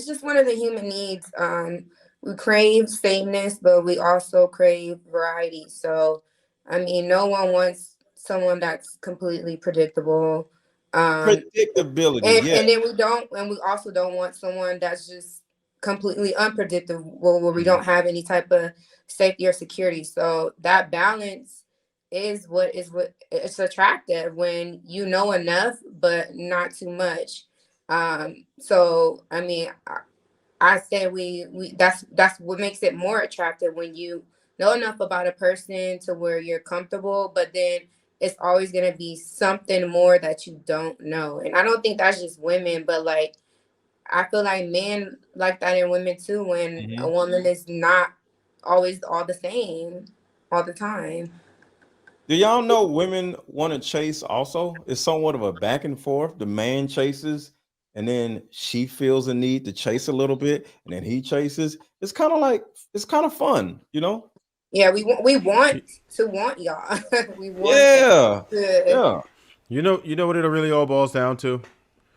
just one of the human needs. We crave sameness, but we also crave variety. So, I mean, no one wants someone that's completely predictable. Um, Predictability, yeah. and then we also don't want someone that's just completely unpredictable, where we Mhm. don't have any type of safety or security. So that balance is what it's attractive, when you know enough but not too much. So I mean, I said we that's what makes it more attractive, when you know enough about a person to where you're comfortable, but then it's always gonna be something more that you don't know. And I don't think that's just women, but like I feel like men like that in women too, when a Hmm. woman is not always all the same all the time. Do y'all know women want to chase also? It's somewhat of a back and forth. The man chases, and then she feels a need to chase a little bit, and then he chases. It's kind of like, it's kind of fun, you know? Yeah, we want Y- to want y'all. We want Yeah. to. Yeah. you know what it really all boils down to?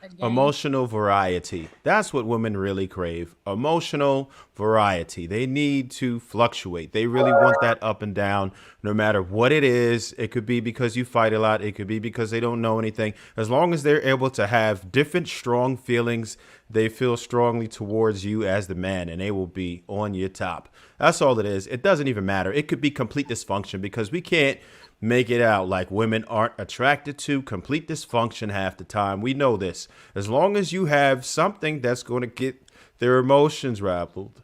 A game. Emotional variety. That's what women really crave. Emotional variety. They need to fluctuate. They really want that up and down no matter what it is. It could be because you fight a lot. It could be because they don't know anything. As long as they're able to have different strong feelings, they feel strongly towards you as the man, and they will be on your top. That's all it is. It doesn't even matter. It could be complete dysfunction, because we can't make it out like women aren't attracted to complete dysfunction half the time. We know this. As long as you have something that's going to get their emotions rattled,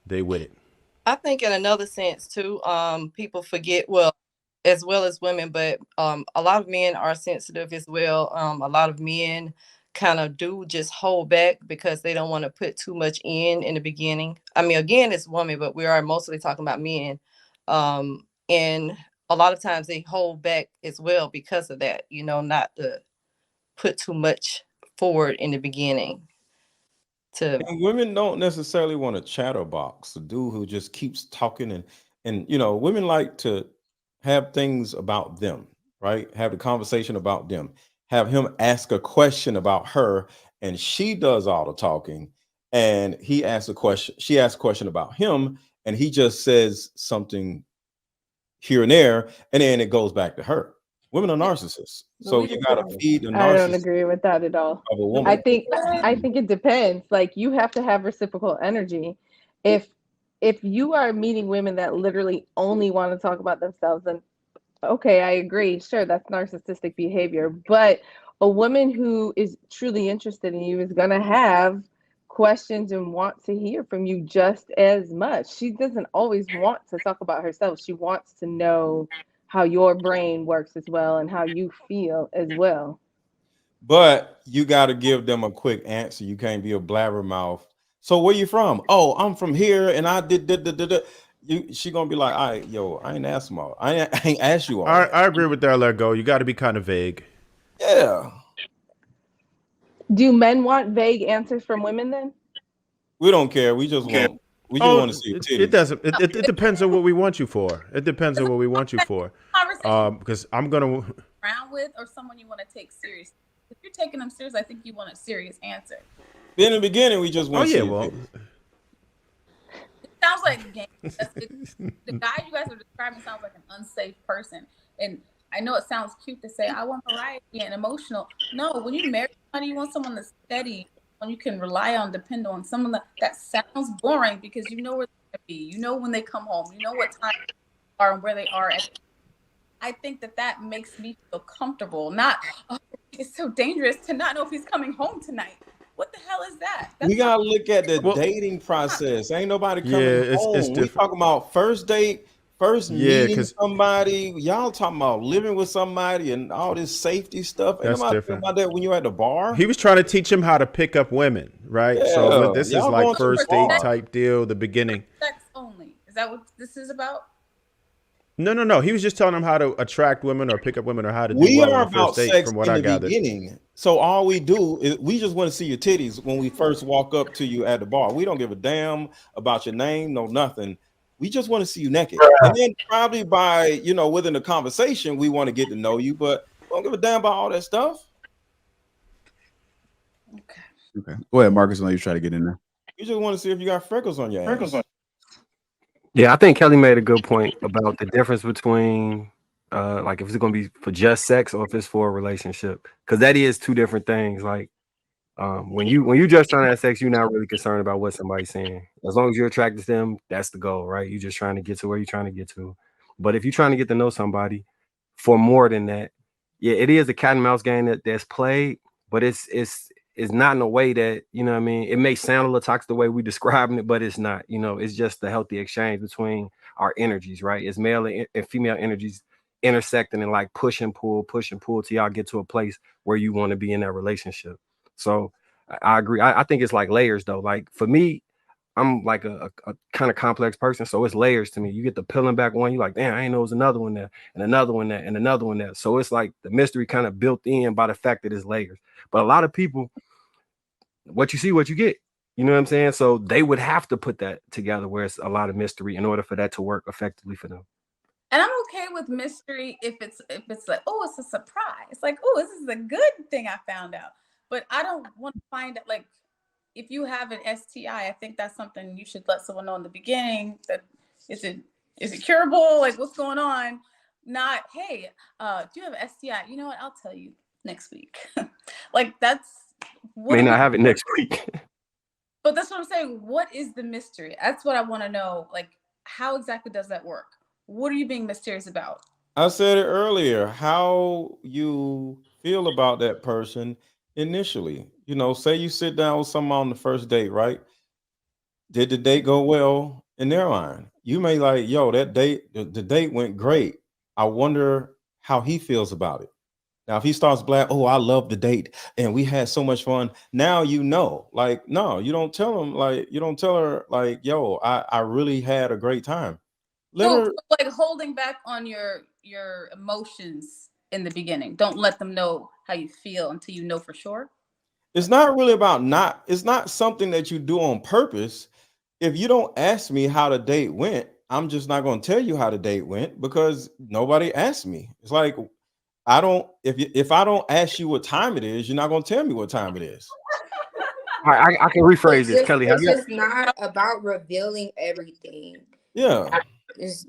they with it. I think in another sense too, people forget, well, as well as women, but a lot of men are sensitive as well. A lot of men kind of do just hold back because they don't want to put too much in the beginning. I mean, again, it's women, but we are mostly talking about men. And a lot of times they hold back as well because of that, not to put too much forward in the beginning to. And women don't necessarily want a chatterbox, a dude who just keeps talking, and women like to have things about them, right? Have the conversation about them. Have him ask a question about her, and she does all the talking, and he asks a question, she asks a question about him, and he just says something here and there, and then it goes back to her. Women are narcissists, But so we you just gotta feed the I don't narcissist agree with that at all. of a the I woman. think I think it depends. Like you have to have reciprocal energy. If if you are meeting women that literally only want to talk about themselves, then okay, I agree. Sure, that's narcissistic behavior. But a woman who is truly interested in you is going to have questions and want to hear from you just as much. She doesn't always want to talk about herself. She wants to know how your brain works as well and how you feel as well. But you got to give them a quick answer. You can't be a blabbermouth. So where you from? Oh, I'm from here, and I did. She gonna be like, all right, yo, I ain't asked them all. I ain't asked you all that. I agree with that. Let go. You got to be kind of vague. Yeah, Do men want vague answers from women then? we don't care. We just want to Oh, see your it titties. doesn't. It depends on what we want you for. It depends on what we want you for. conversation Because I'm gonna. around with, or someone you want to take serious. If you're taking them serious, I think you want a serious answer. In the beginning, we just Oh want to see yeah. your Well, titties. It sounds like game. The guy you guys are describing sounds like an unsafe person. And I know it sounds cute to say, I want variety and emotional. No, when you marry somebody, you want someone that's steady, when you can rely on, depend on, someone that sounds boring because you know where they're going to be. You know when they come home. You know what time they are and where they are. I think that makes me feel comfortable. Not, oh, it's so dangerous to not know if he's coming home tonight. What the hell is that? We That's not, gotta look at the well, dating process. Ain't nobody yeah. coming It's home. We different. talking about first date, first Yeah, meeting because somebody. Y'all talking about living with somebody and all this safety stuff. Ain't that's nobody talking different. about that when you at the bar. He was trying to teach him how to pick up women, right? So Yeah, this is y'all like going to the for first date sex, bar. type deal, the beginning. sex only. Is that what this is about? No, no, no. He was just telling him how to attract women or pick up women or how to do We well on are the first about date, sex from what in I the gathered. beginning. So all we do is we just want to see your titties when we first walk up to you at the bar. We don't give a damn about your name, no nothing. We just want to see you naked. And then probably by, within the conversation, we want to get to know you, but we don't give a damn about all that stuff. Okay. Okay. Go ahead, Marcus. I know you try to get in there. You just want to see if you got freckles on your ass. Yeah, I think Kelly made a good point about the difference between like if it's gonna be for just sex or if it's for a relationship. Because that is two different things. Like when you just trying to have sex, you're not really concerned about what somebody's saying. As long as you're attracted to them, that's the goal, right? You're just trying to get to where you're trying to get to. But if you're trying to get to know somebody for more than that, yeah, it is a cat and mouse game that's played, but it's not in a way that, you know what I mean, it may sound a little toxic the way we describing it, but it's not. You know, it's just the healthy exchange between our energies, right? It's male and female energies intersecting and like push and pull till y'all get to a place where you want to be in that relationship. So I agree. I think it's like layers though. Like for me, I'm like a kind of complex person, so it's layers to me. You get the peeling back one, you like, damn, I ain't know it was another one there, and another one there, and another one there. So it's like the mystery kind of built in by the fact that it's layers. But a lot of people, what you see, what you get. You know what I'm saying? So they would have to put that together where it's a lot of mystery in order for that to work effectively for them. And I'm okay with mystery if it's like, oh, it's a surprise. Like, oh, this is a good thing I found out. But I don't want to find out, like, if you have an STI, I think that's something you should let someone know in the beginning. That is it curable? Like, what's going on? Not, hey, do you have an STI? You know what? I'll tell you next week. Like, that's what May not have it next week. But that's what I'm saying. What is the mystery? That's what I want to know. Like, how exactly does that work? What are you being mysterious about? I said it earlier, how you feel about that person initially. You know, say you sit down with someone on the first date, right? Did the date go well in their mind? You may like, yo, that date, the date went great. I wonder how he feels about it. Now, if he starts black, oh, I love the date and we had so much fun. Now you know, like, no, you don't tell him, like, you don't tell her, like, yo, I really had a great time. Let So her. like holding back on your emotions in the beginning. Don't let them know how you feel until you know for sure. It's not really about not, it's not something that you do on purpose. If you don't ask me how the date went, I'm just not going to tell you how the date went because nobody asked me. It's like I don't, if I don't ask you what time it is, you're not going to tell me what time it is. All right, I can rephrase this, Kelly. Have It's you? just not about revealing everything. Yeah. It's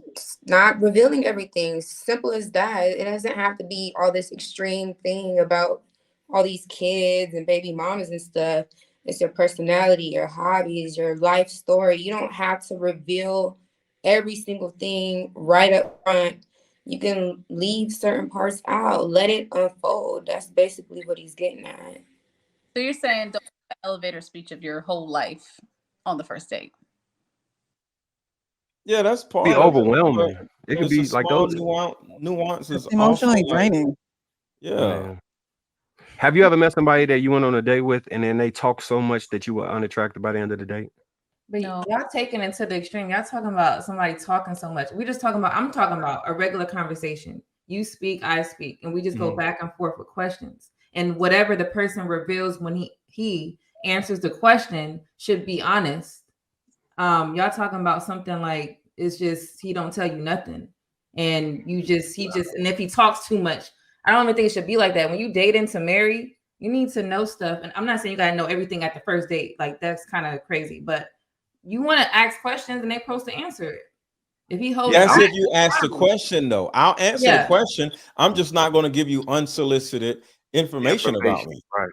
not revealing everything. Simple as that. It doesn't have to be all this extreme thing about all these kids and baby mamas and stuff. It's your personality, your hobbies, your life story. You don't have to reveal every single thing right up front. You can leave certain parts out. Let it unfold. That's basically what he's getting at. So you're saying don't have an elevator speech of your whole life on the first date. Yeah, that's Be part of it. overwhelming. It But could it's a be like small those. nuances It's also. emotionally Like, draining. yeah. Man. Have you ever met somebody that you went on a date with and then they talk so much that you were unattracted by the end of the date? But No. y'all taking it to the extreme. Y'all talking about somebody talking so much. We just talking about, I'm talking about a regular conversation. You speak, I speak, and we just go back and forth with questions. And whatever the person reveals when he answers the question should be honest. Y'all talking about something like it's just he don't tell you nothing. And he just and if he talks too much, I don't even think it should be like that. When you dating to marry, you need to know stuff. And I'm not saying you gotta know everything at the first date. Like that's kind of crazy, but you want to ask questions and they're supposed to answer it. If he holds Yes, back, if you ask the question, though, I'll answer the yeah. question. I'm just not going to give you unsolicited information about me. Right.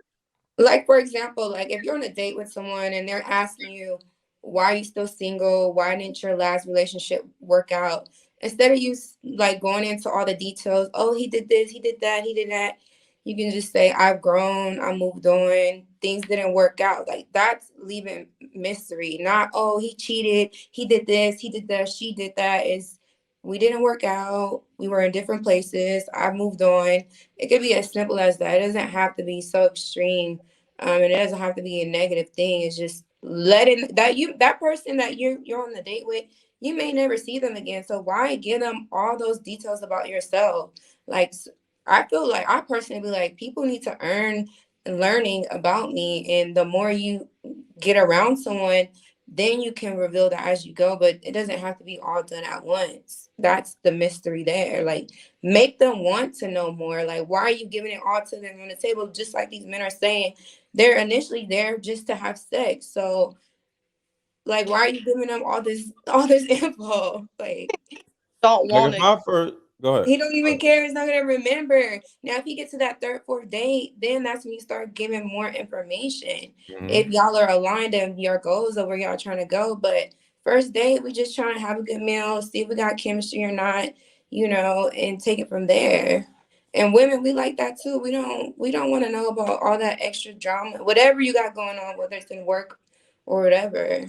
Like, for example, like if you're on a date with someone and they're asking you, why are you still single? Why didn't your last relationship work out? Instead of you like going into all the details, oh, he did this, he did that, he did that. You can just say, I've grown, I moved on, things didn't work out. Like that's leaving mystery. Not, oh, he cheated, he did this, he did that, she did that. Is we didn't work out. We were in different places. I moved on. It could be as simple as that. It doesn't have to be so extreme, and it doesn't have to be a negative thing. It's just letting that person that you're on the date with, you may never see them again. So why give them all those details about yourself? Like I feel like I personally be like people need to earn learning about me, and the more you get around someone, then you can reveal that as you go, but it doesn't have to be all done at once. That's the mystery there. Like, make them want to know more. Like, why are you giving it all to them on the table? Just like these men are saying, they're initially there just to have sex. So Like, why are you giving him all this info? Like, Don't Like want if it. my first, go ahead. he don't even care. He's not gonna remember. Now, if he gets to that third, fourth date, then that's when you start giving more information. Mhm. If y'all are aligned and your goals of where y'all trying to go, but first date, we just trying to have a good meal, see if we got chemistry or not, and take it from there. And women, we like that too. We don't want to know about all that extra drama, whatever you got going on, whether it's in work or whatever.